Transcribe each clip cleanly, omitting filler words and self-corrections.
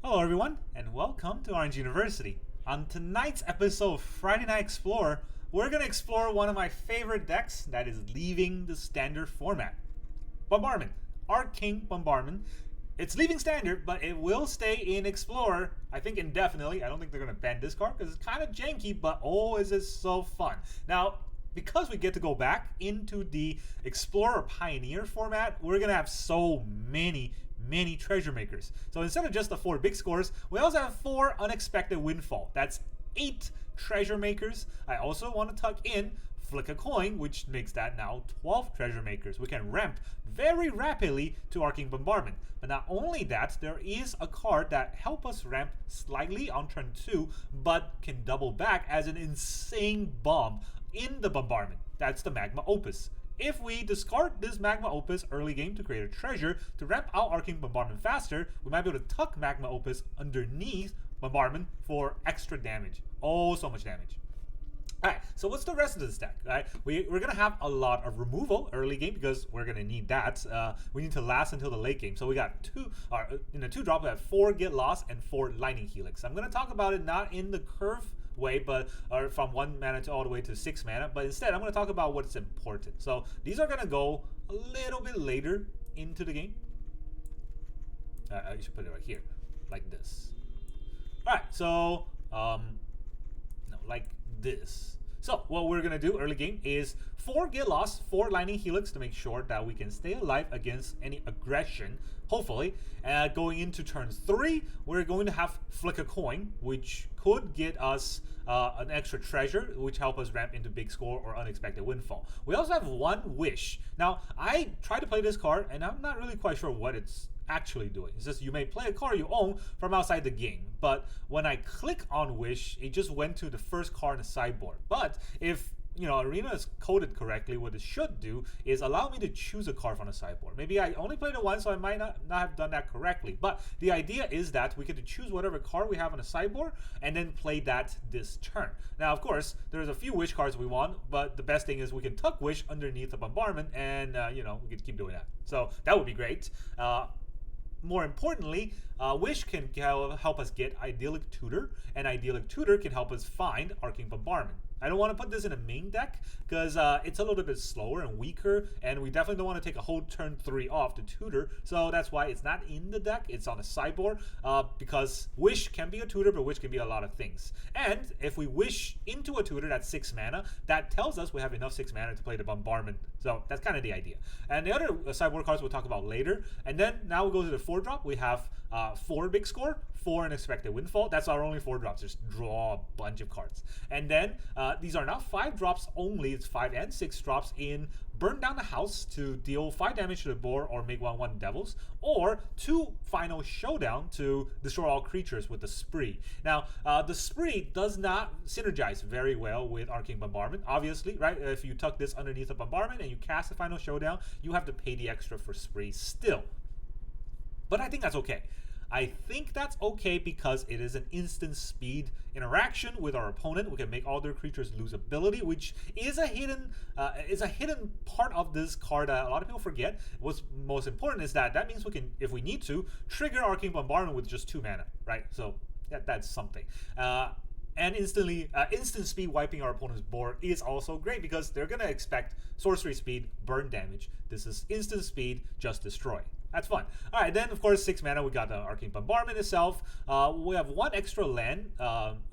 Hello everyone, and welcome to Orange University. On tonight's episode of Friday Night Explorer, we're going to explore one of my favorite decks that is leaving the standard format. Bombardment. Arcane Bombardment. It's leaving standard, but it will stay in Explorer, I think indefinitely. I don't think they're going to ban this card because it's kind of janky, but oh, is it so fun. Now, because we get to go back into the Explorer Pioneer format, we're going to have so many treasure makers. So instead of just the 4 big scores, we also have 4 Unexpected Windfall. That's 8 treasure makers. I also want to tuck in Flick a Coin, which makes that now 12 treasure makers. We can ramp very rapidly to Arcane Bombardment. But not only that, there is a card that helps us ramp slightly on turn 2, but can double back as an insane bomb in the bombardment. That's the Magma Opus. If we discard this Magma Opus early game to create a treasure to ramp out Arcane Bombardment faster, we might be able to tuck Magma Opus underneath Bombardment for extra damage. Oh, so much damage. Alright, so what's the rest of this deck? Right, we're going to have a lot of removal early game because we're going to need that. We need to last until the late game. So we got 2, in a 2-drop, we have 4 Get Lost and 4 Lightning Helix. I'm going to talk about it not in the curve way, but from 1 mana to all the way to 6 mana, but instead I'm going to talk about what's important. So these are going to go a little bit later into the game. I should put it right here, like this. All right, so no, like this. So what we're going to do early game is 4 Get Lost, 4 Lightning Helix to make sure that we can stay alive against any aggression, hopefully. Going into turn 3, we're going to have Flick a Coin, which could get us an extra treasure, which help us ramp into big score or Unexpected Windfall. We also have 1 Wish. Now, I tried to play this card, and I'm not really quite sure what it's actually doing. It's just you may play a card you own from outside the game, but when I click on Wish, it just went to the first card in the sideboard. But if Arena is coded correctly, what it should do is allow me to choose a card from the sideboard. Maybe I only played it once, so I might not have done that correctly. But the idea is that we get to choose whatever card we have on the sideboard and then play that this turn. Now, of course, there's a few Wish cards we want, but the best thing is we can tuck Wish underneath the Bombardment, and we can keep doing that. So that would be great. More importantly, Wish can help us get Idyllic Tutor, and Idyllic Tutor can help us find Arcane Bombardment. I don't want to put this in a main deck because it's a little bit slower and weaker, and we definitely don't want to take a whole turn 3 off to tutor, so that's why it's not in the deck. It's on the sideboard because Wish can be a tutor, but Wish can be a lot of things. And if we Wish into a tutor that's 6 mana, that tells us we have enough 6 mana to play the Bombardment. So that's kind of the idea. And the other sideboard cards we'll talk about later. And then now we'll go to the 4-drop. We have 4 big score, 4 Unexpected Windfall. That's our only 4 drops. Just draw a bunch of cards. And then these are now 5 drops only. It's 5 and 6 drops in Burn Down the House to deal 5 damage to the board or make 1/1 Devils, or 2 Final Showdown to destroy all creatures with the Spree. Now, the Spree does not synergize very well with Arcane Bombardment, obviously, right? If you tuck this underneath a Bombardment and you cast a Final Showdown, you have to pay the extra for Spree still. But I think that's okay. I think that's okay because it is an instant speed interaction with our opponent. We can make all their creatures lose ability, which is a hidden part of this card that a lot of people forget. What's most important is that means we can, if we need to, trigger Arcane Bombardment with just 2 mana, right? So that's something. And instant speed wiping our opponent's board is also great because they're going to expect sorcery speed, burn damage. This is instant speed, just destroy. That's fun. All right, then, of course, 6 mana, we got the Arcane Bombardment itself. We have 1 extra land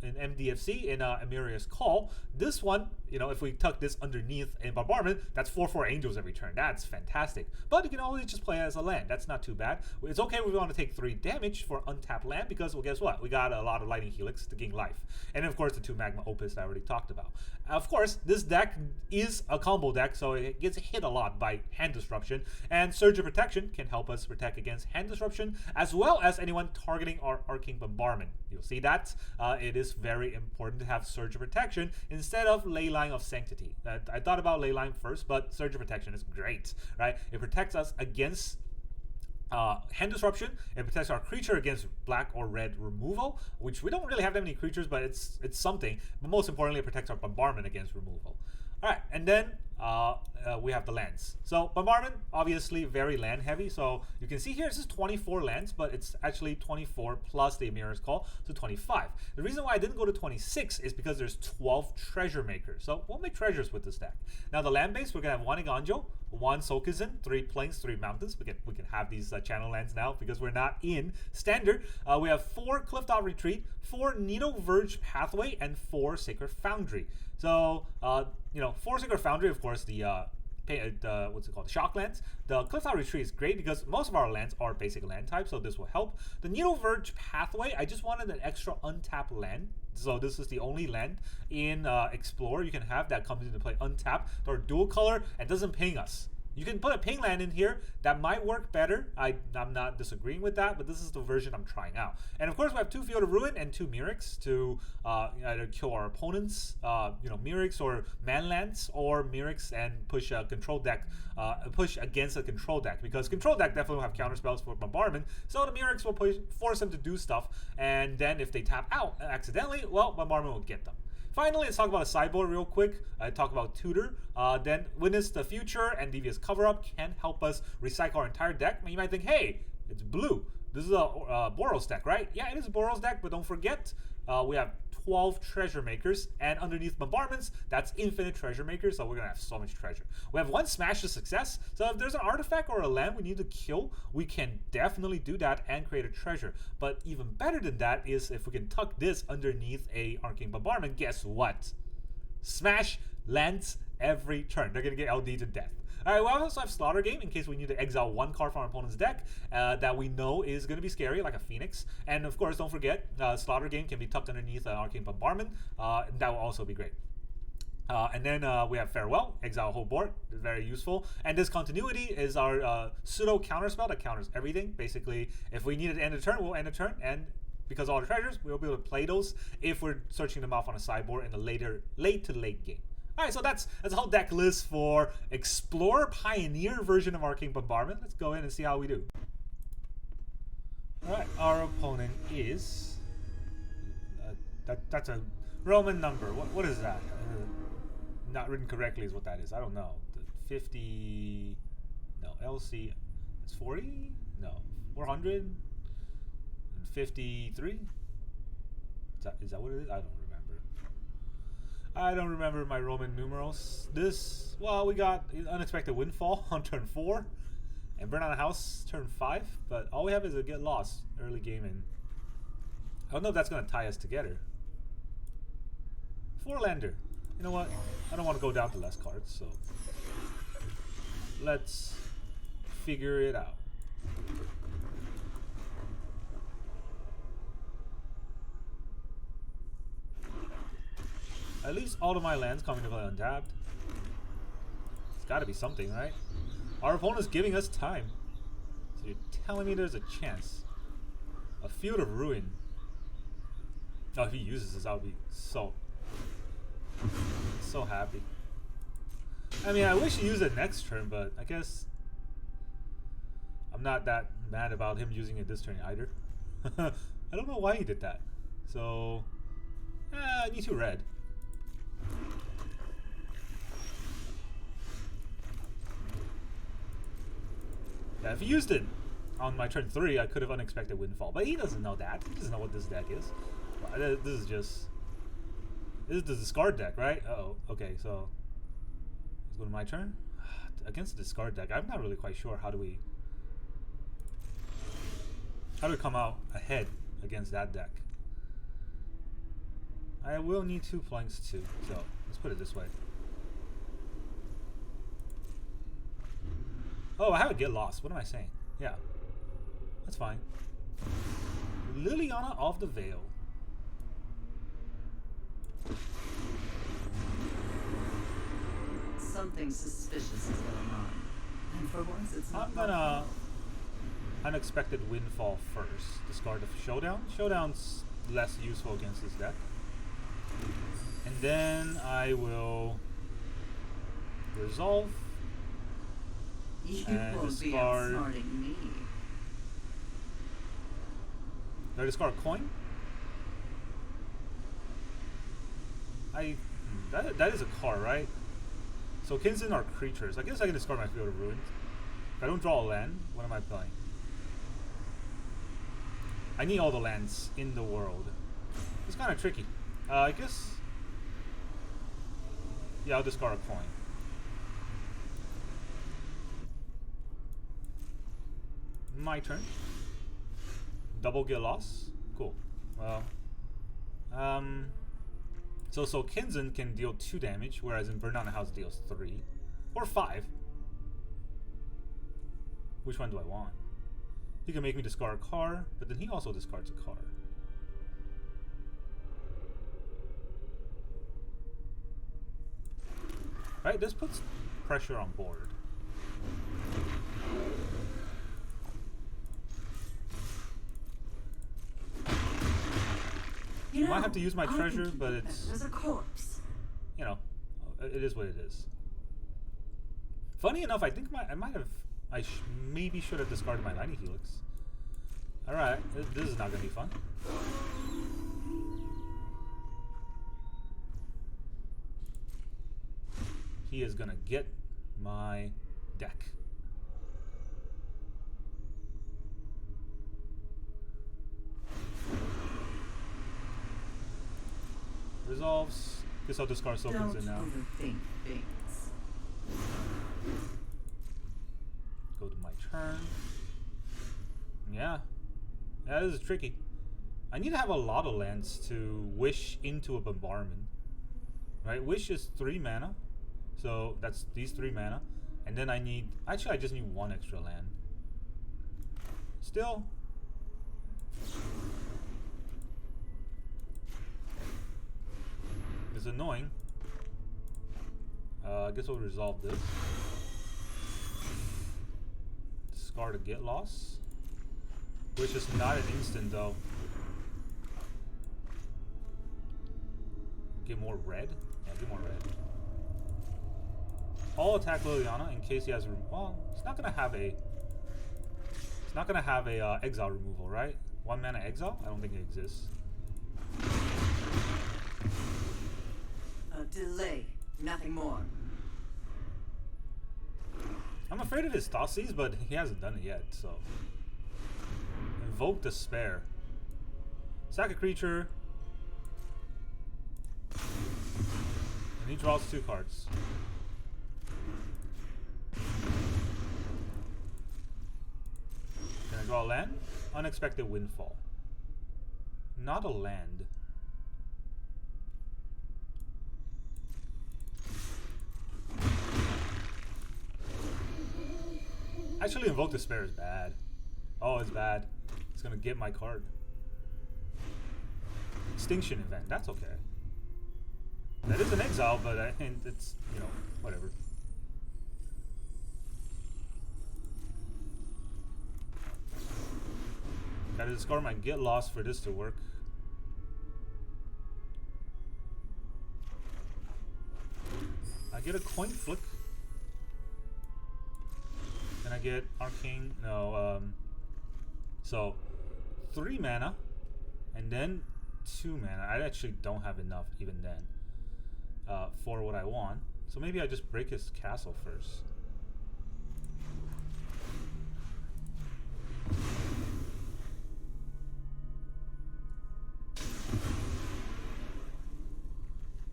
in MDFC in Emeria's Call. This one, if we tuck this underneath in Bombardment, that's 4/4 Angels every turn. That's fantastic. But you can always just play it as a land. That's not too bad. It's okay if we want to take 3 damage for untapped land because, well, guess what? We got a lot of Lightning Helix to gain life. And, of course, the 2 Magma Opus I already talked about. Of course, this deck is a combo deck, so it gets hit a lot by Hand Disruption. And Surge of Protection can help us protect against Hand Disruption, as well as anyone targeting our Arcane Bombardment. You'll see that. It is very important to have Surge of Protection instead of Leyline of Sanctity. I thought about Leyline first, but Surge of Protection is great, right? It protects us against Hand Disruption. It protects our creature against black or red removal, which we don't really have that many creatures, but it's something. But most importantly, it protects our Bombardment against removal. All right, and then we have the lands. So Bombardment, obviously very land heavy. So you can see here, this is 24 lands, but it's actually 24 plus the Mirrex call, so 25. The reason why I didn't go to 26 is because there's 12 treasure makers. So we'll make treasures with this deck. Now the land base, we're gonna have one Eiganjo, one Sokenzan, 3 plains, 3 mountains. We can have these channel lands now because we're not in standard. We have 4 Clifftop Retreat, 4 Needle Verge Pathway, and 4 Sacred Foundry. So, you know, 4 Sacred Foundry, of course, the what's it called? Shock lands. The Clifftop Retreat is great because most of our lands are basic land types, so this will help. The Needle Verge Pathway, I just wanted an extra untapped land. So this is the only land in Explorer you can have that comes into play untapped or dual color and doesn't ping us. You can put a ping land in here that might work better. I'm not disagreeing with that, but this is the version I'm trying out. And of course, we have 2 Field of Ruin and 2 Mirrex to either kill our opponents, you know, Mirrex or man lands, or Mirrex and push a control deck, push against a control deck, because control deck definitely will have counter spells for Bombardment. So the Mirrex will force them to do stuff, and then if they tap out accidentally, well, Bombardment will get them. Finally, let's talk about a sideboard real quick. I talk about Tutor. Then Witness the Future and Devious Cover-Up can help us recycle our entire deck. And you might think, hey, it's blue. This is a Boros deck, right? Yeah, it is a Boros deck, but don't forget, we have 12 treasure makers, and underneath Bombardments, that's infinite treasure makers, so we're gonna have so much treasure. We have 1 Smash to Success, so if there's an artifact or a land we need to kill, we can definitely do that and create a treasure. But even better than that is if we can tuck this underneath a Arcane Bombardment, guess what? Smash lands every turn. They're gonna get LD to death. Alright, we also have Slaughter Game in case we need to exile 1 card from our opponent's deck that we know is going to be scary, like a Phoenix. And of course, don't forget, Slaughter Game can be tucked underneath Arcane Bombardment. That will also be great. And then we have Farewell, exile whole board, very useful. And Discontinuity is our pseudo counterspell that counters everything. Basically, if we need to end a turn, we'll end a turn, and because of all the treasures, we'll be able to play those if we're searching them off on a sideboard in the late to late game. Alright, so that's a whole deck list for Explorer Pioneer version of Arcane Bombardment. Let's go in and see how we do. Alright, our opponent is... that's a Roman number. What is that? Not written correctly is what that is. I don't know. 50... No, LC... It's 40? No. 453? Is that what it is? I don't remember. I don't remember my Roman numerals. This, well, we got Unexpected Windfall on turn 4 and Burn Down a House turn 5, but all we have is a Get Lost early game, and I don't know if that's going to tie us together. 4-lander. You know what? I don't want to go down to less cards, so let's figure it out. At least all of my lands coming to play untapped. It's got to be something, right? Our opponent's giving us time. So you're telling me there's a chance. A Field of Ruin. Oh, if he uses this, I'll be so happy. I mean, I wish he used it next turn, but I guess I'm not that mad about him using it this turn either. I don't know why he did that. So, I need 2 red. Yeah, if he used it on my turn 3, I could have Unexpected Windfall. But he doesn't know that. He doesn't know what this deck is. This is the discard deck, right? Uh-oh. Okay, so let's go to my turn. Against the discard deck, I'm not really quite sure how do we come out ahead against that deck. I will need 2 planks too, so let's put it this way. Oh, I have a Get Lost. What am I saying? Yeah, that's fine. Liliana of the Veil. Something suspicious is going on. And for once, it's not. I'm gonna Unexpected Windfall first. Discard the Showdown. Showdown's less useful against this deck. And then I will resolve. You and won't be discard. outsmarting me. Do I discard a coin? That is a card, right? Sokenzan are creatures. I guess I can discard my Field of Ruins. If I don't draw a land, what am I playing? I need all the lands in the world. It's kind of tricky. I guess... Yeah, I'll discard a coin. My turn. Double get loss. Cool. Well... So Sokenzan can deal 2 damage, whereas in Burn Down the House deals 3. Or 5. Which one do I want? He can make me discard a card, but then he also discards a card. Right, this puts pressure on board. You might have to use my treasure, but it's... There's a corpse. You know, it is what it is. Funny enough, I think I maybe should have discarded my Lightning Helix. Alright, this is not going to be fun. He is going to get my deck. Resolves. Guess I'll discard Sokenzan now. Overthink things. Go to my turn. Yeah. Yeah, this is tricky. I need to have a lot of lands to wish into a bombardment. Right? Wish is 3 mana. So that's these 3 mana. And then I need... Actually, I just need 1 extra land. Still... It's annoying. I guess we'll resolve this. Discard a get loss. Which is not an instant though. Get more red? Yeah, get more red. I'll attack Liliana in case he has well, it's not gonna have a exile removal, right? 1 mana exile? I don't think it exists. A delay, nothing more. I'm afraid of his Thoughtseize, but he hasn't done it yet, so. Invoke Despair. Sack a creature. And he draws 2 cards. Can I draw a land? Unexpected Windfall. Not a land. Actually, Invoke Despair is bad. Oh, it's bad. It's gonna get my card. Extinction Event. That's okay. That is an exile, but it's, you know, whatever. Gotta discard my Get Lost for this to work. I get a coin flick. Can I get Arcane? No, so 3 mana and then 2 mana. I actually don't have enough even then for what I want. So maybe I just break his castle first.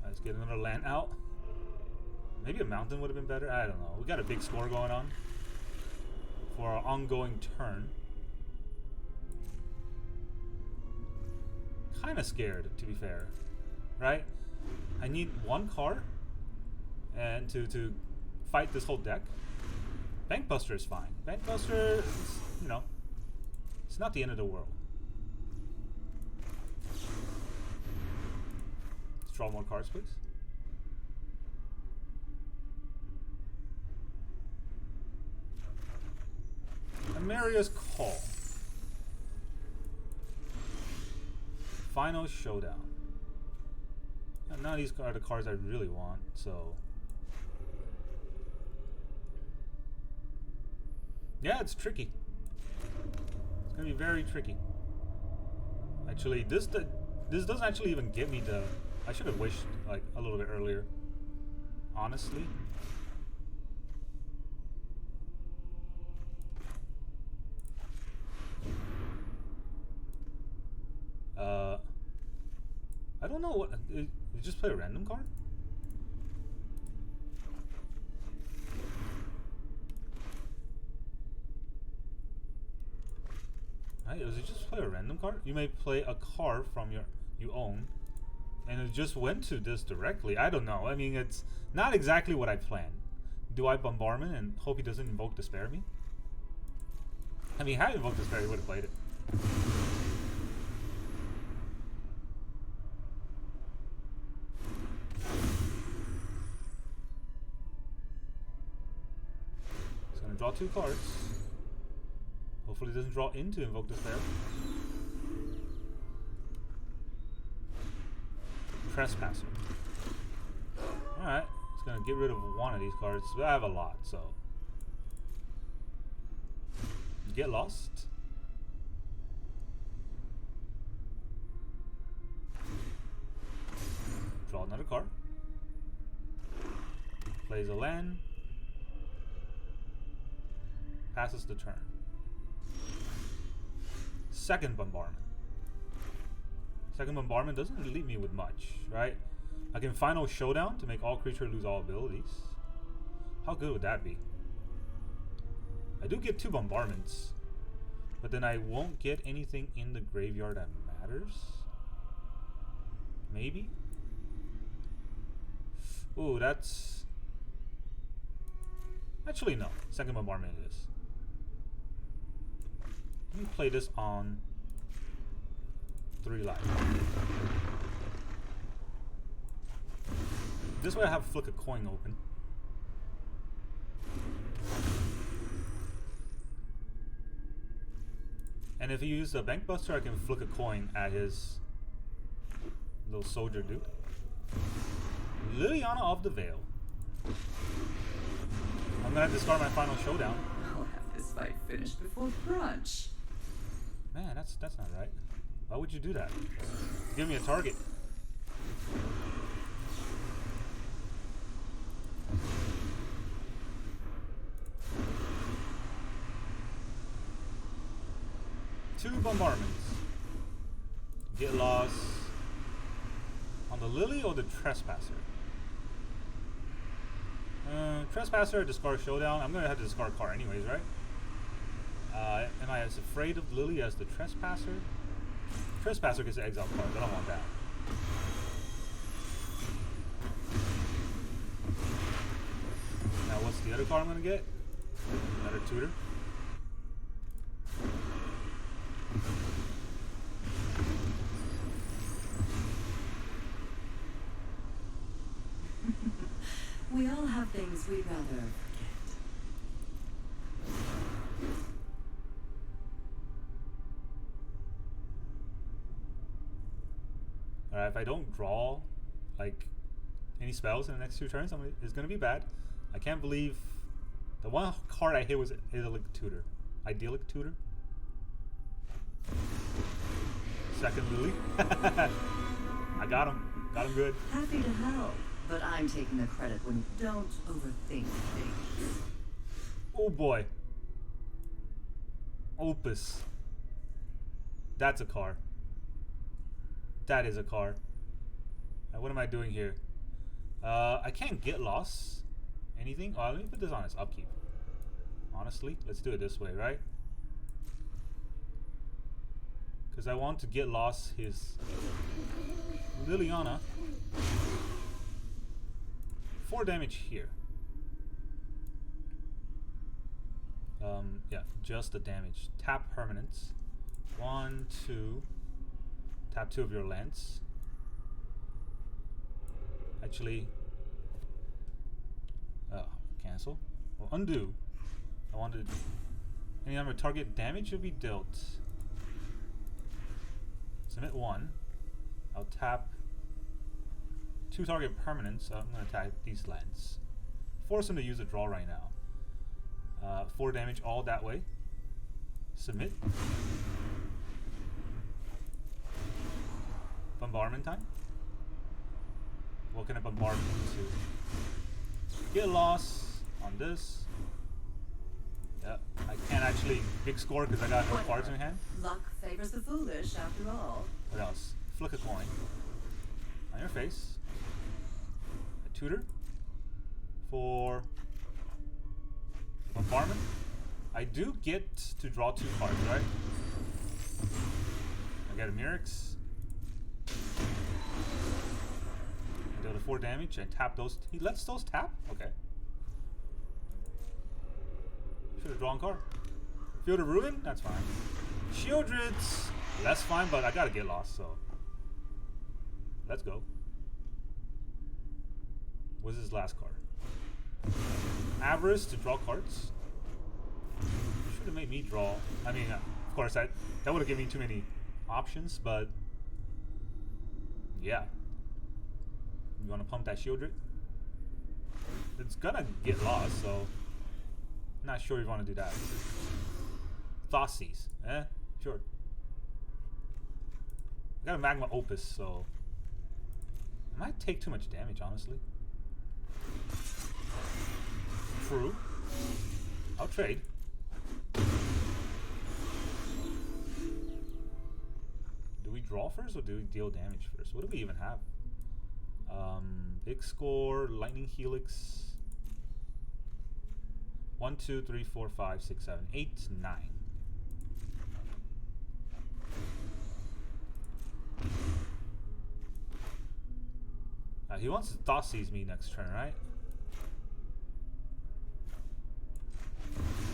Let's get another land out. Maybe a mountain would have been better. I don't know. We got a big score going on for our ongoing turn. Kind of scared, to be fair, right? I need 1 card and to fight this whole deck. Bankbuster is fine. Bankbuster is, you know, it's not the end of the world. Let's draw more cards, please. Emeria's Call. Final Showdown. And now these are the cards I really want, so... Yeah, it's tricky. It's gonna be very tricky. Actually, this doesn't actually even give me the... I should have wished, like, a little bit earlier. Honestly. don't know what. You just play a random card? Right, does it just play a random card? You may play a card from you own, and it just went to this directly. I don't know. I mean, it's not exactly what I planned. Do I Bombardment and hope he doesn't invoke Despair me? I mean, had he invoked Despair, he would have played it. He's gonna draw 2 cards. Hopefully he doesn't draw into Invoke Despair. Trespasser. Alright, he's gonna get rid of one of these cards. But I have a lot, so. Get lost. Draw another card. Plays a land. Passes the turn. Second Bombardment. Second Bombardment doesn't really leave me with much, right? I can Final Showdown to make all creatures lose all abilities. How good would that be? I do get 2 bombardments, but then I won't get anything in the graveyard that matters. Maybe? Ooh, that's... Actually, no. Second bombardment it is. Let me play this on 3 life. This way I have Flick a Coin open. And if he uses a Bank Buster, I can flick a coin at his little soldier dude. Liliana of the Veil. I'm gonna discard my Final Showdown. I'll have this fight finished before brunch. Man, that's not right. Why would you do that? Give me a target. Two bombardments. Get lost on the Lily or the Trespasser? Trespasser, discard Showdown. I'm gonna have to discard a card anyways, right? Am I as afraid of Lily as the Trespasser? Trespasser gets an exile card. I don't want that. Now, what's the other card I'm gonna get? Another Tutor. We all have things we'd rather forget. Alright, if I don't draw like any spells in the next 2 turns, it's gonna be bad. I can't believe the one card I hit was Idyllic Tutor. Idyllic Tutor? Second Lily. I got him. Got him good. Happy to help, but I'm taking the credit when you don't overthink things. Oh boy. Opus. That's a card. That is a card. Now, what am I doing here? I can't get lost. Anything? Oh, let me put this on its upkeep. Honestly, let's do it this way, right? Because I want to get lost his Liliana. 4 damage here. Yeah, just the damage. Tap permanents. 1, 2. Tap 2 of your lands. Actually, cancel. Well, undo. I wanted any number of target damage will be dealt. Submit 1. I'll tap 2 target permanents. I'm going to tap these lands. Force him to use a draw right now. 4 damage all that way. Submit. Bombardment time. What can I bombard to? Get lost on this. Yeah, I can't actually big score because I got no cards in hand. Luck favors the foolish, after all. What else? Flick a coin. On your face. A tutor. For Bombardment. I do get to draw 2 cards, right? I get a Mirrex. I deal the 4 damage and tap those. He lets those tap? Okay. Should have drawn a card. Field of Ruin? That's fine. Shieldred's less fine, but I gotta get lost, so. Let's go. What's his last card? Avarice to draw cards. Should have made me draw. I mean, of course, that would have given me too many options, but yeah. You want to pump that Shieldred? It's gonna get lost, so not sure if you want to do that. Thoughtseize, sure. I got a Magma Opus, so I might take too much damage, honestly. True. I'll trade. Do we draw first or do we deal damage first? What do we even have? Big score, Lightning Helix. 1, 2, 3, 4, 5, 6, 7, 8, 9. He wants to Thoughtseize me next turn, right?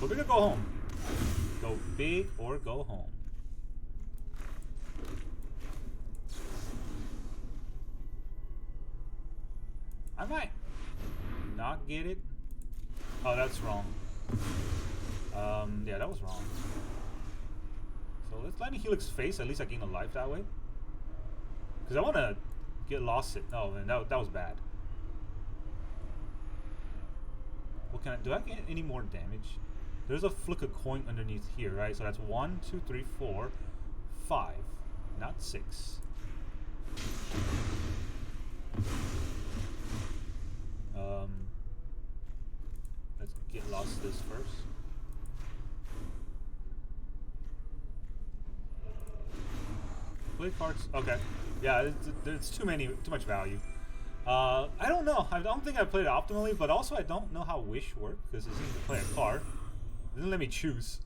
Go big or go home. Go big or go home. I might not get it. Oh, that's wrong. Yeah, that was wrong. So let's Lightning Helix face. At least I gain a life that way. Because I want to get lost it. Oh, man, that was bad. What can I do? I get any more damage? There's a flick a coin underneath here, right? So that's 1, 2, 3, 4, 5, not 6. Let's get lost this first. Play cards. Okay. Yeah, it's too much value. I don't know. I don't think I played it optimally, but also I don't know how Wish works because it seems to play a card. It didn't let me choose.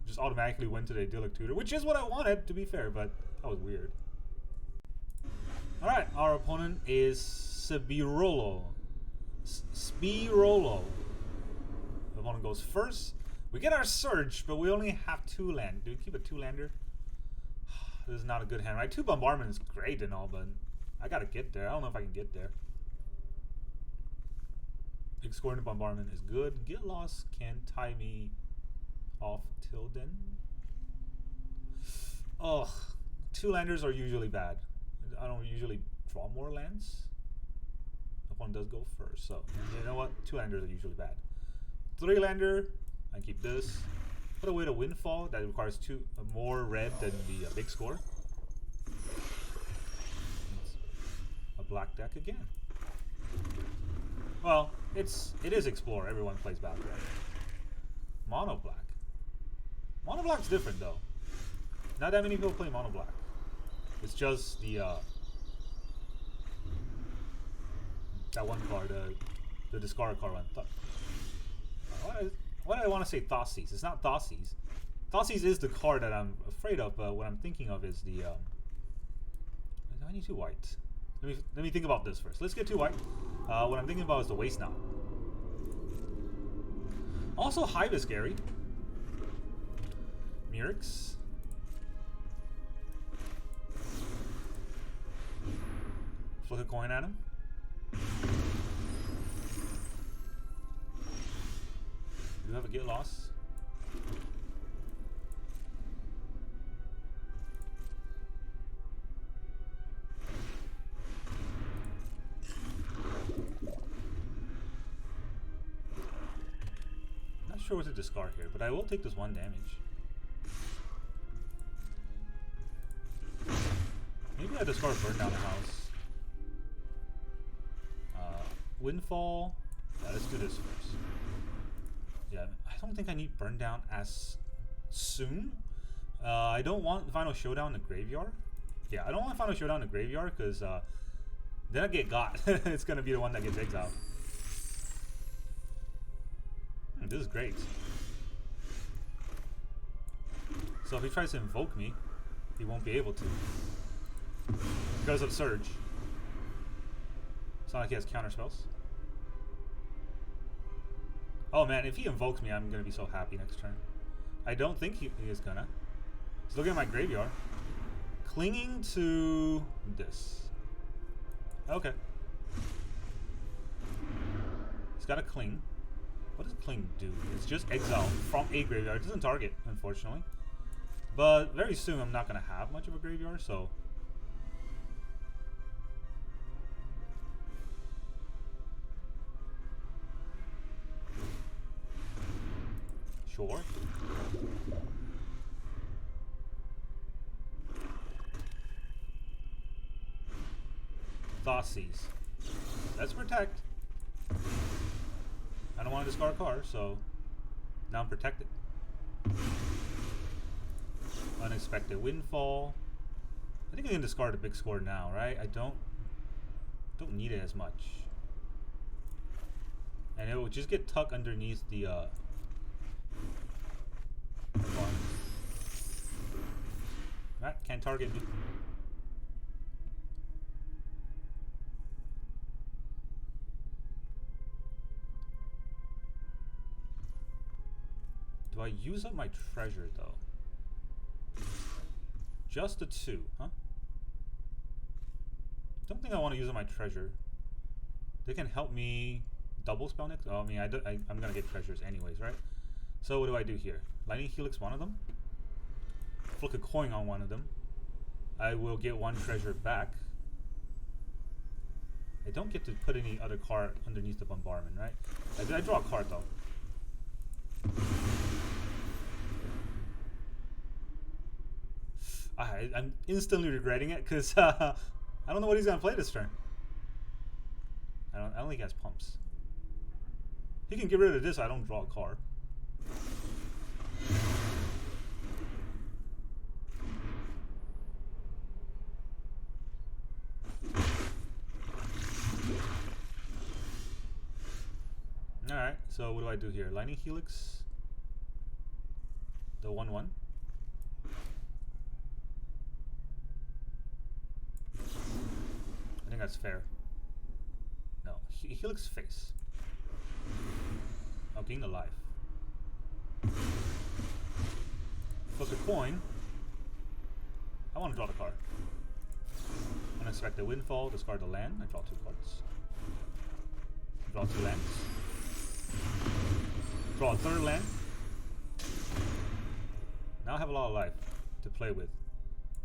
Just automatically went to the idyllic tutor, which is what I wanted, to be fair, but that was weird. Alright, our opponent is Spirolo. Spirolo. The opponent goes first. We get our Surge, but we only have 2 land. Do we keep a 2-lander? This is not a good hand, right? 2 Bombardment is great and all, but I gotta get there. I don't know if I can get there. Big score in the Bombardment is good. Get lost can tie me off till then. Ugh. 2-landers are usually bad. I don't usually draw more lands. Opponent does go first, so you know what? 2-landers are usually bad. 3-lander, I keep this. Put away the Windfall. That requires more red than the big score. It's a black deck again. Well, it is Explorer. Everyone plays black. Mono black. Mono black's different though. Not that many people play mono black. It's just the that one card, the discard card one. Why do I want to say Thoughtseize? It's not Thoughtseize. Thoughtseize is the card that I'm afraid of, but what I'm thinking of is the I need 2 white. Let me think about this first. Let's get 2 white. What I'm thinking about is the Waste Now. Also, Hive is scary. Mirrex. Flick a coin at him. Do you have a get lost? Not sure what to discard here, but I will take this 1 damage. Maybe I discard Burn Down the House. Windfall. Yeah, let's do this first. Yeah, I don't think I need Burn Down as soon. I don't want Final Showdown in the graveyard. Yeah, I don't want Final Showdown in the graveyard because Then I get got. It's gonna be the one that gets exiled. This is great. So if he tries to invoke me, he won't be able to. Because of Surge. It's not like he has counter spells. Oh man, if he invokes me, I'm gonna be so happy next turn. I don't think he is gonna. He's looking at my graveyard. Clinging to this. Okay. He's got a cling. What does cling do? It's just exile from a graveyard. It doesn't target, unfortunately. But very soon I'm not gonna have much of a graveyard, so. Sure. Thoughtseas. Let's protect. I don't want to discard a card, so now I'm protected. Unexpected Windfall. I think I can discard a big score now, right? I don't need it as much. And it will just get tucked underneath the Alright, can't target me. Do I use up my treasure though? Just a 2, huh? Don't think I want to use up my treasure. They can help me double spell next. Oh, I mean, I'm gonna get treasures anyways, right? So what do I do here? Lightning Helix one of them. Flick a coin on one of them. I will get one treasure back. I don't get to put any other card underneath the bombardment, right? I draw a card though. I'm instantly regretting it because I don't know what he's gonna play this turn. I don't think he has pumps. He can get rid of this so I don't draw a card. Alright, so what do I do here? Lightning Helix. The 1/1. I think that's fair. No, Helix face. I'll gain the life. Flip a coin. I want to draw the card. Unexpected Windfall, discard the land. I draw 2 cards. Draw 2 lands. Draw a 3rd land. Now I have a lot of life to play with.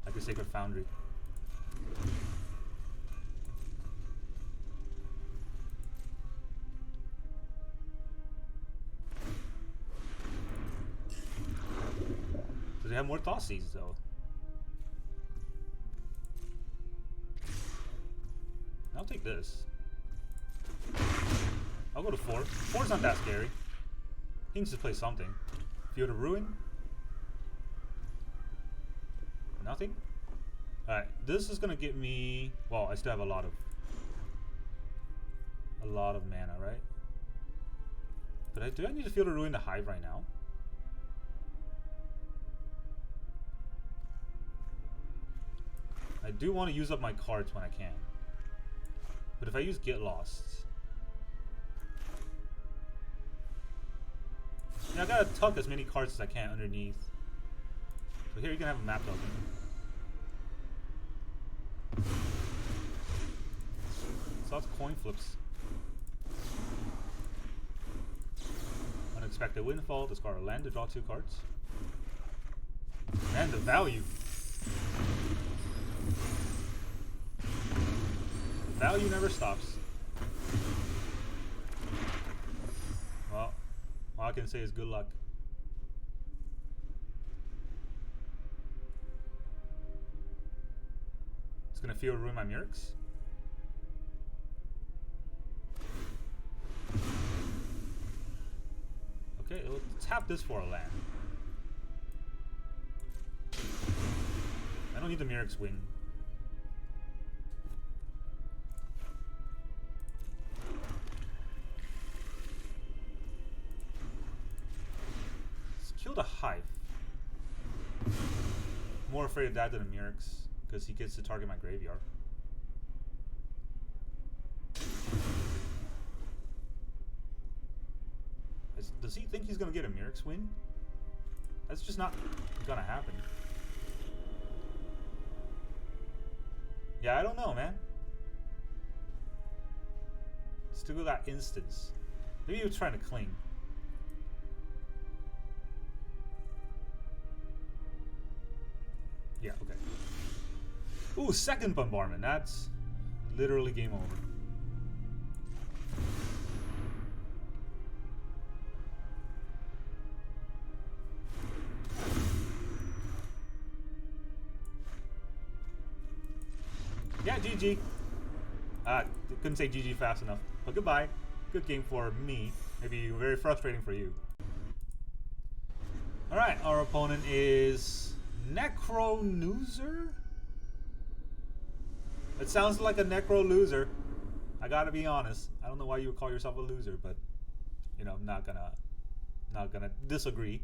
Like the Sacred Foundry. Do they have more Thoughtseize though? I'll take this. I'll go to 4. 4's not that scary. He needs to play something. Field of Ruin. Nothing? Alright, this is gonna get me... Well, I still have a lot of mana, right? But do I need to Field of Ruin to Hive right now? I do want to use up my cards when I can. But if I use Get Lost... Yeah, I gotta tuck as many cards as I can underneath. So here you can have a map token. So that's coin flips. Unexpected Windfall, discard a land to draw 2 cards. And the value. Value never stops. Well, all I can say is good luck. It's gonna Field Ruin my Mirrex. Okay, it'll tap this for a land. I don't need the Mirrex win. afraid of that than a Mirrex, because he gets to target my graveyard. Does he think he's gonna get a Mirrex win? That's just not gonna happen. Yeah, I don't know, man. Still got that instance. Maybe he was trying to cling. Yeah, okay. Ooh, second bombardment. That's literally game over. Yeah, GG. Couldn't say GG fast enough. But goodbye. Good game for me. Maybe very frustrating for you. Alright, our opponent is Necro-Loser? It sounds like a Necro-Loser. I gotta be honest. I don't know why you would call yourself a loser, but you know, I'm not gonna disagree.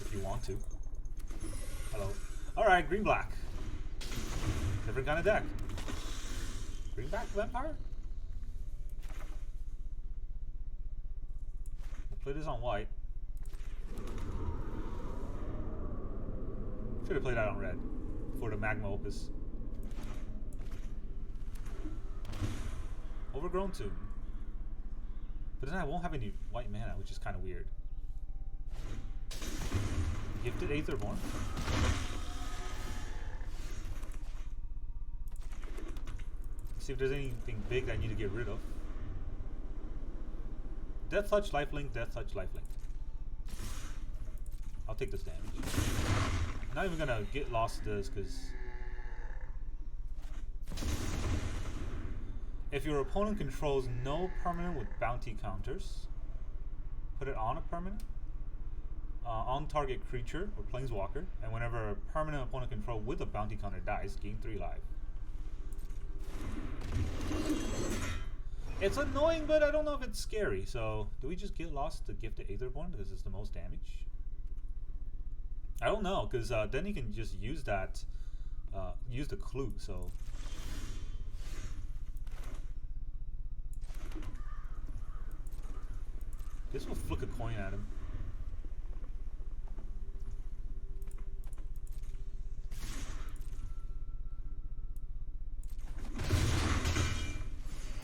If you want to. Hello. Alright, green black. Different kind of deck. Green black vampire? We'll play this on white. Should have played that on red for the Magma Opus. Overgrown Tomb. But then I won't have any white mana, which is kind of weird. Gifted Aetherborn. See if there's anything big that I need to get rid of. Death Touch, Lifelink, Death Touch, Lifelink. I'll take this damage. I'm not even gonna get lost to this because if your opponent controls no permanent with bounty counters, put it on a permanent, on target creature or planeswalker, and whenever a permanent opponent control with a bounty counter dies, gain 3 life. It's annoying, but I don't know if it's scary. So, do we just get lost to Gifted Aetherborn because it's the most damage? I don't know, because then he can just use that, use the clue. So, guess we'll flick a coin at him.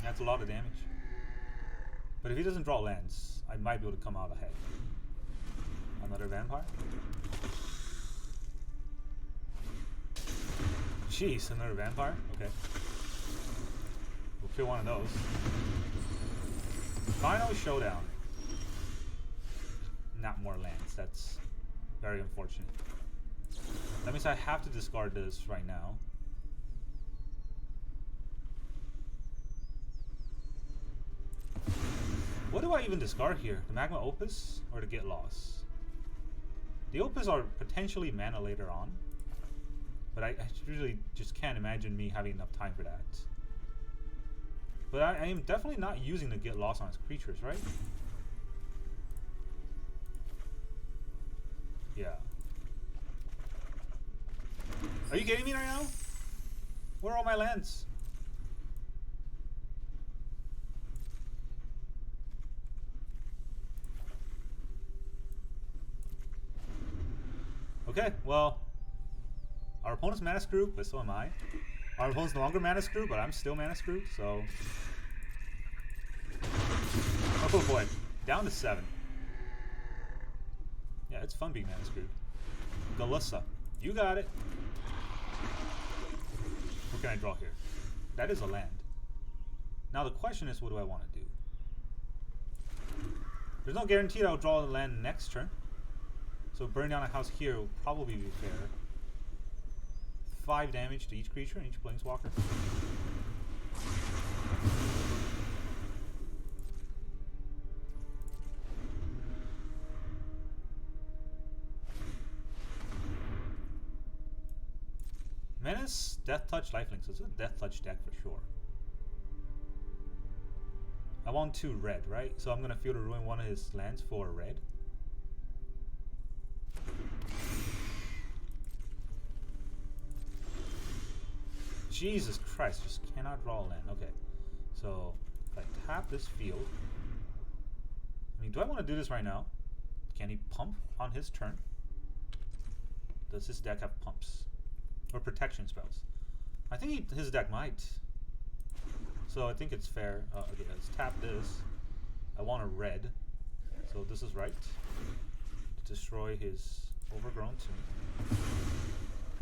That's a lot of damage. But if he doesn't draw lands, I might be able to come out ahead. Another vampire? Jeez, another vampire? Okay. We'll kill one of those. Final showdown. Not more lands. That's very unfortunate. That means I have to discard this right now. What do I even discard here? The Magma Opus or the Get Lost? The Opus are potentially mana later on, but I really just can't imagine me having enough time for that. But I am definitely not using the Get Lost on his creatures, right? Yeah. Are you kidding me right now? Where are all my lands? Okay, well, our opponent's mana screwed, but so am I. Our opponent's no longer mana screwed, but I'm still mana screwed, so... Oh boy, down to 7. Yeah, it's fun being mana screwed. Galissa, you got it. What can I draw here? That is a land. Now the question is, what do I want to do? There's no guarantee that I'll draw the land next turn. So burn down a house here will probably be fair. 5 damage to each creature and each planeswalker. Menace, Death Touch, Lifelink. So it's a Death Touch deck for sure. I want 2 red, right? So I'm gonna Field of Ruin one of his lands for red. Jesus Christ, just cannot draw a land. Okay, so if I tap this field, I mean, do I want to do this right now? Can he pump on his turn? Does his deck have pumps or protection spells? I think his deck might. So I think it's fair. Okay, let's tap this. I want a red, so this is right. To destroy his overgrown tomb.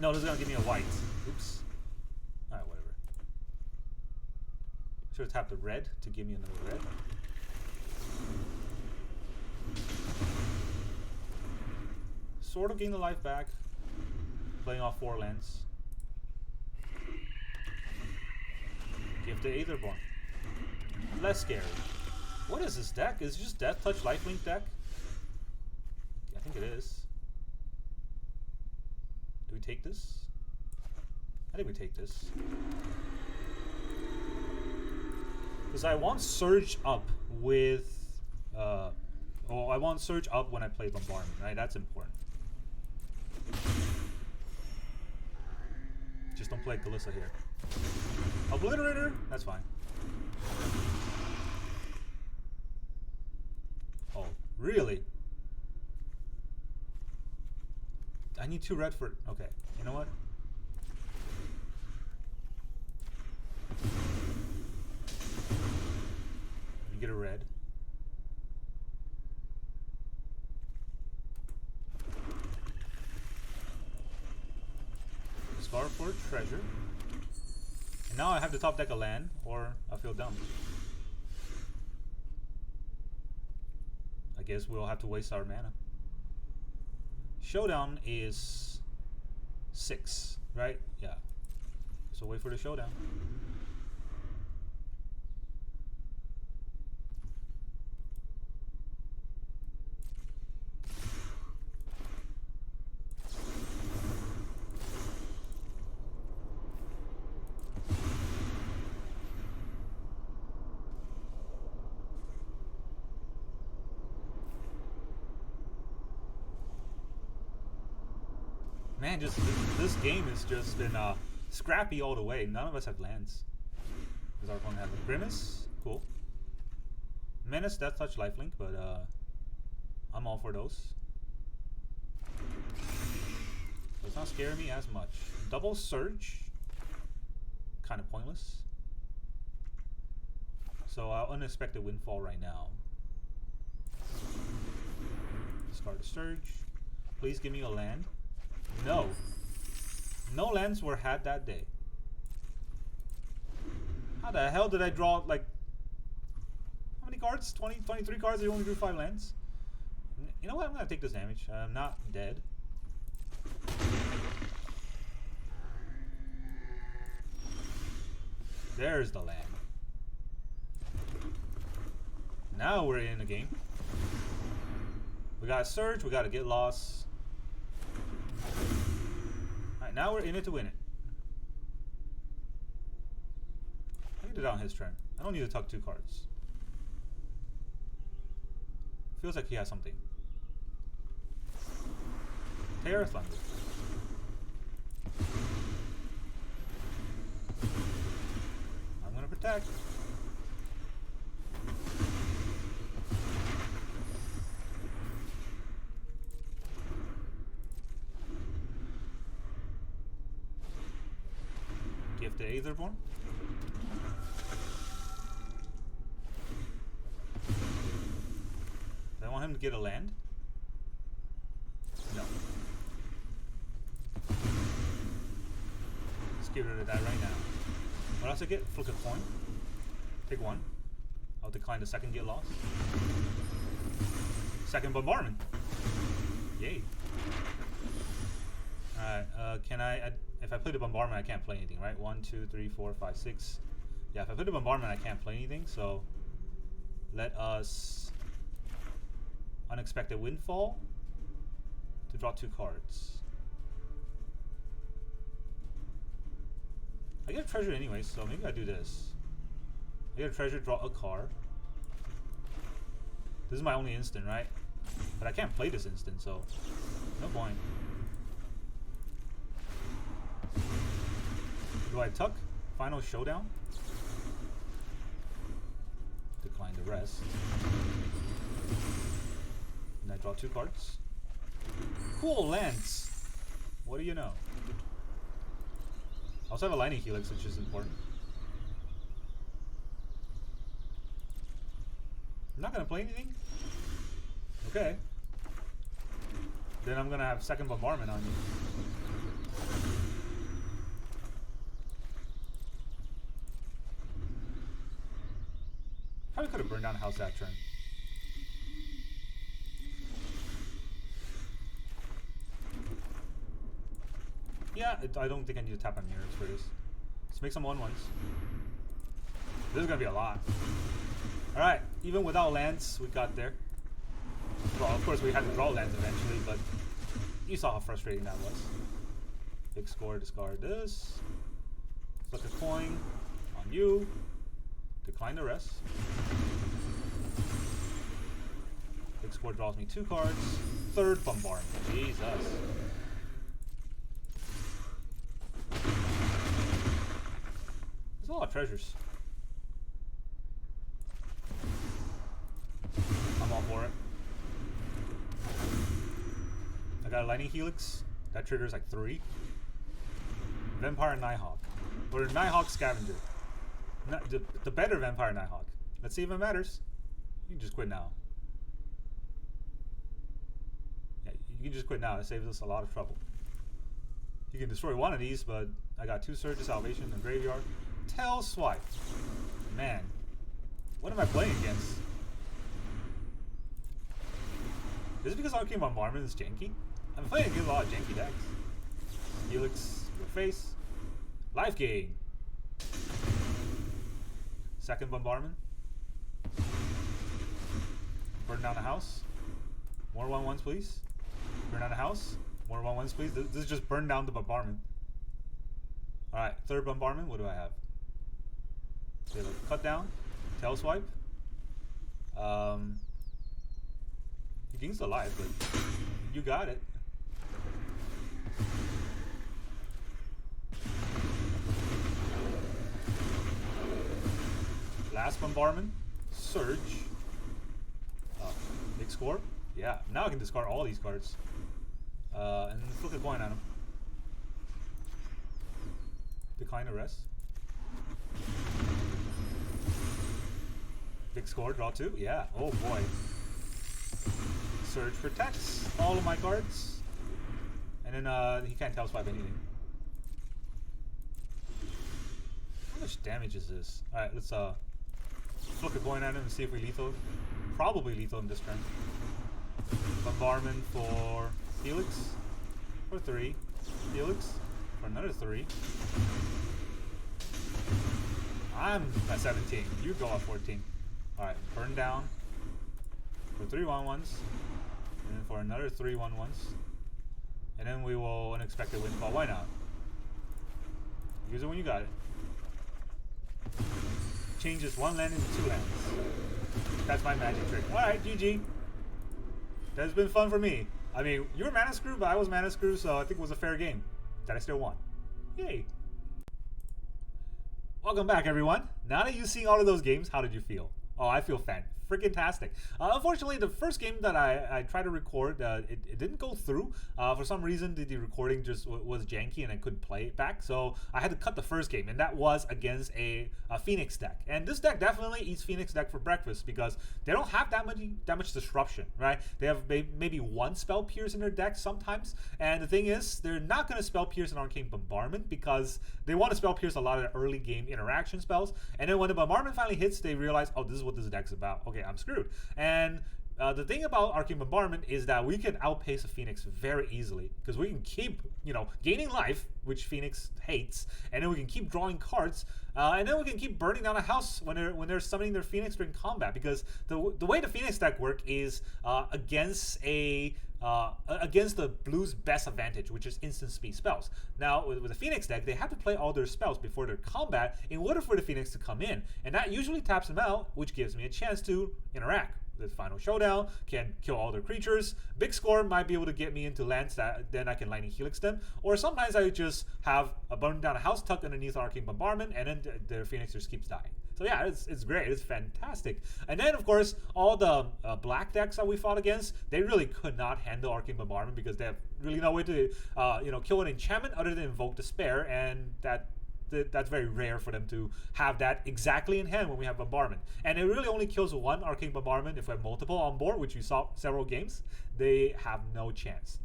No, this is gonna give me a white. Oops. Alright, whatever. Should have tapped the red to give me another red. Sort of gain the life back. Playing off 4 lands. Give the Aetherborn. Less scary. What is this deck? Is it just Death Touch Lifelink deck? I think it is. Do we take this? I think we take this. Because I want Surge up with... I want Surge up when I play Bombardment, right? That's important. Just don't play Kalissa here. Obliterator? That's fine. Oh, really? I need 2 red for... Okay, you know what? You get a red. Discard for treasure. And now I have to top deck a land, or I feel dumb. I guess we'll have to waste our mana. Showdown is 6, right? Yeah. So wait for the showdown. Man, just this game has just been scrappy all the way. None of us have lands. Does our opponent have a Grimace? Cool. Menace, Death Touch, Lifelink, but I'm all for those. So it's not scaring me as much. Double Surge, kind of pointless. So Unexpected Windfall right now. Discard the Surge. Please give me a land. No. No lands were had that day. How the hell did I draw, like... How many cards? 20, 23 cards, I only drew 5 lands? You know what? I'm gonna take this damage. I'm not dead. There's the land. Now we're in the game. We got Surge, we gotta get lost. Alright, now we're in it to win it. I can do that on his turn. I don't need to tuck 2 cards. Feels like he has something. Terra Thunder. I'm gonna protect. Give the Aetherborn. Do I want him to get a land? No. Let's get rid of that right now. What else I get? Flick a coin. Take 1. I'll decline the second get lost. Second Bombardment. Yay. Alright, can I... If I play the Bombardment, I can't play anything, right? 1, 2, 3, 4, 5, 6. Yeah, if I play the Bombardment, I can't play anything, so... Let us... Unexpected Windfall to draw 2 cards. I get a treasure anyway, so maybe I do this. I get a treasure, draw a card. This is my only instant, right? But I can't play this instant, so no point. Do I tuck? Final showdown? Decline the rest. And I draw 2 cards. Cool, Lance! What do you know? I also have a Lightning Helix, which is important. I'm not gonna play anything? Okay. Then I'm gonna have second bombardment on you. Probably could have burned down a house that turn. Yeah, I don't think I need to tap on Mirrex for this. Let's make some 1/1s. This is gonna be a lot. Alright, even without lands, we got there. Well, of course we had to draw lands eventually, but you saw how frustrating that was. Big score, discard this. Flip a coin on you. Decline the rest. Big score draws me 2 cards. Third bombardment. Jesus. There's a lot of treasures. I'm all for it. I got a Lightning Helix. That triggers like 3. Vampire Nighthawk. Or Nighthawk Scavenger. The better Vampire Nighthawk. Let's see if it matters. You can just quit now. Yeah, you can just quit now. It saves us a lot of trouble. You can destroy one of these, but I got 2 Surge of Salvation in the graveyard. Tail Swipe. Man. What am I playing against? Is it because Arcane Bombardment is janky? I'm playing against a lot of janky decks. Helix, your face. Life gain. Second bombardment. Burn down a house. More 1/1s, please. Burn down a house. More 1/1s, please. This is just burn down the bombardment. Alright, third bombardment. What do I have? Okay, let's cut down. Tail swipe. He gains alive, but you got it. Last bombardment. Surge. Big score. Yeah, now I can discard all these cards. And flip a coin on them. Decline the rest. Big score, draw 2. Yeah, oh boy. Surge protects all of my cards. And then he can't tail swipe anything. How much damage is this? Alright, let's flip a coin at him and see if we lethal him. Probably lethal him this turn. Bombardment for Helix for 3. Helix for another 3. I'm at 17. You go at 14. Alright, burn down for 3 1/1s. And then for another 3 1/1s. And then we will Unexpected Windfall. Why not? Use it when you got it. Changes 1 land into 2 lands. That's my magic trick. Alright, GG. That's been fun for me. I mean, you were mana screw, but I was mana screw, so I think it was a fair game. That I still won. Yay. Welcome back, everyone. Now that you've seen all of those games, how did you feel? Oh, I feel freaking-tastic. Unfortunately, the first game that I tried to record, it didn't go through. For some reason, the recording just was janky and I couldn't play it back. So I had to cut the first game, and that was against a Phoenix deck. And this deck definitely eats Phoenix deck for breakfast because they don't have that much disruption, right? They have maybe 1 Spell Pierce in their deck sometimes. And the thing is, they're not going to Spell Pierce an Arcane Bombardment because they want to Spell Pierce a lot of the early game interaction spells. And then when the Bombardment finally hits, they realize, oh, this is what this deck's about. Okay, I'm screwed. And the thing about Arcane Bombardment is that we can outpace a Phoenix very easily because we can keep, gaining life, which Phoenix hates, and then we can keep drawing cards, and then we can keep burning down a house when they're summoning their Phoenix during combat. Because the way the Phoenix deck work is against the Blue's best advantage, which is instant speed spells. Now, with the Phoenix deck, they have to play all their spells before their combat in order for the Phoenix to come in, and that usually taps them out, which gives me a chance to interact. the final showdown, can kill all their creatures. Big score might be able to get me into lands that then I can Lightning Helix them. Or sometimes I just have a burn down a house tucked underneath Arcane Bombardment, and then the Phoenix just keeps dying. So yeah, it's great. It's fantastic. And then, of course, all the black decks that we fought against, they really could not handle Arcane Bombardment because they have really no way to kill an enchantment other than Invoke Despair, and that's very rare for them to have that exactly in hand when we have Bombardment. And it really only kills one Arcane Bombardment. If we have multiple on board, which we saw several games, they have no chance.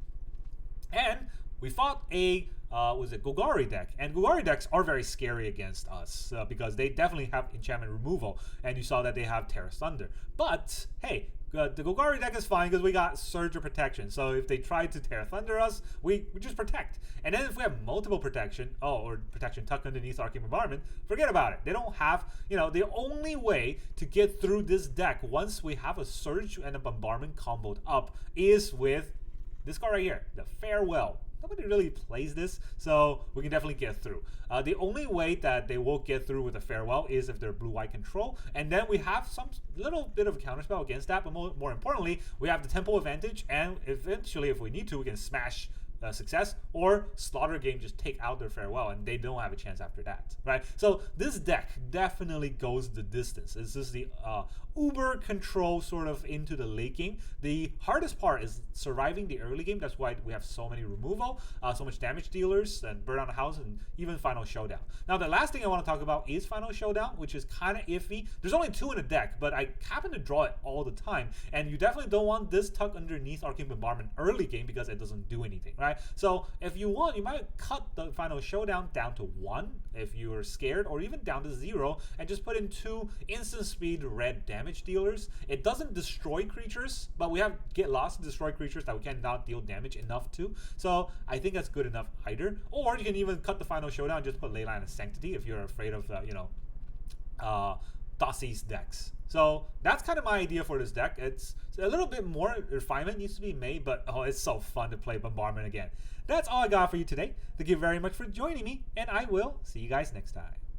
And we fought a Golgari deck, and Golgari decks are very scary against us because they definitely have enchantment removal, and you saw that they have Terra Thunder. But hey, the Golgari deck is fine because we got Surge or Protection, so if they try to Terra Thunder us, we just protect. And then if we have multiple protection, or protection tucked underneath Arcane Bombardment, forget about it. They don't have, the only way to get through this deck once we have a Surge and a Bombardment comboed up is with this card right here, the Farewell. Nobody really plays this, so we can definitely get through. The only way that they will get through with a Farewell is if they're blue-white control, and then we have some little bit of a counterspell against that, but more importantly, we have the tempo advantage, and eventually, if we need to, we can smash Success or Slaughter Game, just take out their Farewell, and they don't have a chance after that, right? So this deck definitely goes the distance. This is the uber control sort of into the late game. The hardest part is surviving the early game. That's why we have so many removal, so much damage dealers, and burn on the house, and even Final Showdown. Now the last thing I want to talk about is Final Showdown, which is kind of iffy. There's only 2 in the deck, but I happen to draw it all the time, and you definitely don't want this tucked underneath Arcane Bombardment early game because it doesn't do anything, right? So if you want, you might cut the Final Showdown down to 1 if you're scared, or even down to 0, and just put in 2 instant speed red damage dealers. It doesn't destroy creatures, but we have Get Lost to destroy creatures that we cannot deal damage enough to. So I think that's good enough either. Or you can even cut the Final Showdown and just put Leyline of Sanctity if you're afraid of Dossie's decks. So that's kind of my idea for this deck. It's a little bit more refinement needs to be made, but it's so fun to play Bombardment again. That's all I got for you today. Thank you very much for joining me, and I will see you guys next time.